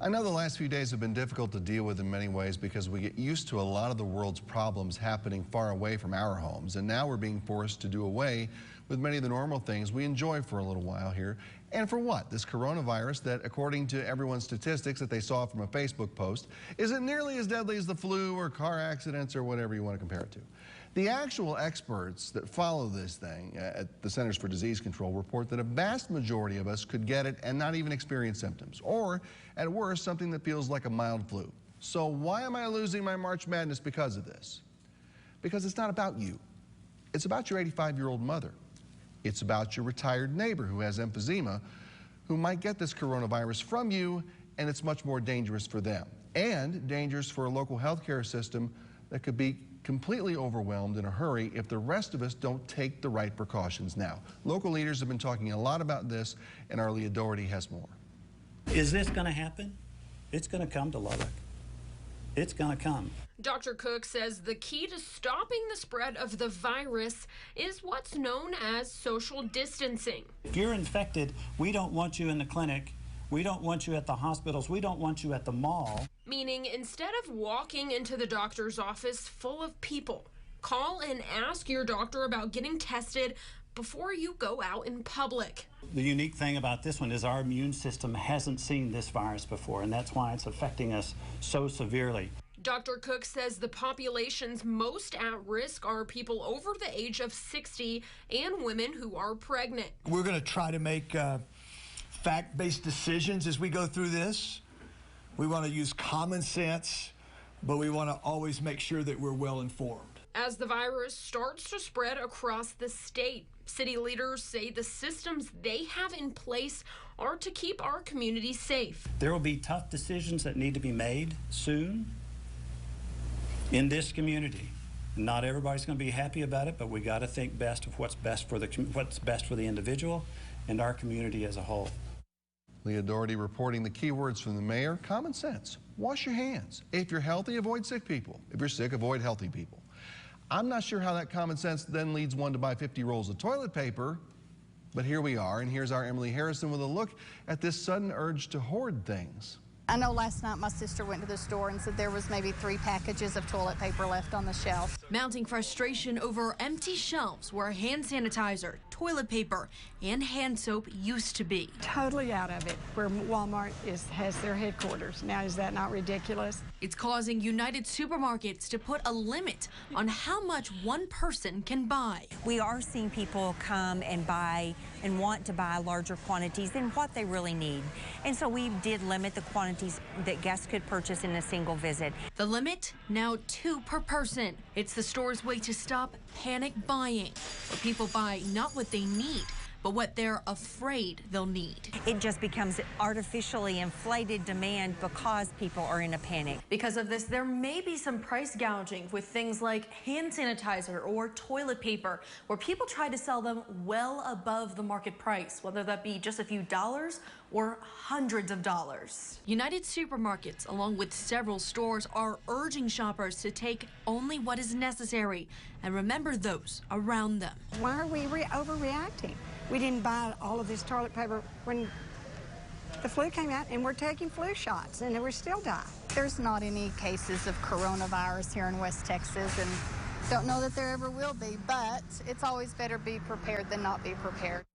I know the last few days have been difficult to deal with in many ways because we get used to a lot of the world's problems happening far away from our homes, and now we're being forced to do away with many of the normal things we enjoy for a little while here. And for what? This coronavirus that, according to everyone's statistics that they saw from a Facebook post, isn't nearly as deadly as the flu or car accidents or whatever you want to compare it to. The actual experts that follow this thing at the Centers for Disease Control report that a vast majority of us could get it and not even experience symptoms, or at worst, something that feels like a mild flu. So why am I losing my March Madness because of this? Because it's not about you. It's about your 85-year-old mother. It's about your retired neighbor who has emphysema, who might get this coronavirus from you, and it's much more dangerous for them, and dangerous for a local healthcare system that could be completely overwhelmed in a hurry if the rest of us don't take the right precautions now. Local leaders have been talking a lot about this, and our Leah Doherty has more. Is this going to happen? It's going to come to Lubbock. It's going to come. Dr. Cook says the key to stopping the spread of the virus is what's known as social distancing. If you're infected, we don't want you in the clinic. We don't want you at the hospitals. We don't want you at the mall. Meaning, instead of walking into the doctor's office full of people, call and ask your doctor about getting tested before you go out in public. The unique thing about this one is our immune system hasn't seen this virus before, and that's why it's affecting us so severely. Dr. Cook says the populations most at risk are people over the age of 60 and women who are pregnant. We're going to try to make fact-based decisions as we go through this. We want to use common sense, but we want to always make sure that we're well informed. As the virus starts to spread across the state, city leaders say the systems they have in place are to keep our community safe. There will be tough decisions that need to be made soon in this community. Not everybody's going to be happy about it, but we got to think best of what's best for the individual and our community as a whole. Leah Doherty reporting the key words from the mayor: common sense. Wash your hands. If you're healthy, avoid sick people. If you're sick, avoid healthy people. I'm not sure how that common sense then leads one to buy 50 rolls of toilet paper, but here we are, and here's our Emily Harrison with a look at this sudden urge to hoard things. I know last night my sister went to the store and said there was maybe 3 packages of toilet paper left on the shelf. Mounting frustration over empty shelves where hand sanitizer, toilet paper, and hand soap used to be. Totally out of it, where Walmart has their headquarters. Now, is that not ridiculous? It's causing United Supermarkets to put a limit on how much one person can buy. We are seeing people come and buy and want to buy larger quantities than what they really need. And so we did limit the quantities that guests could purchase in a single visit. The limit, now 2 per person. It's the store's way to stop panic buying, where people buy not what they need, but what they're afraid they'll need. It just becomes artificially inflated demand because people are in a panic. Because of this, there may be some price gouging with things like hand sanitizer or toilet paper, where people try to sell them well above the market price, whether that be just a few dollars or hundreds of dollars. United Supermarkets, along with several stores, are urging shoppers to take only what is necessary and remember those around them. Why are we overreacting? We didn't buy all of this toilet paper when the flu came out, and we're taking flu shots, and we're still dying. There's not any cases of coronavirus here in West Texas, and don't know that there ever will be, but it's always better be prepared than not be prepared.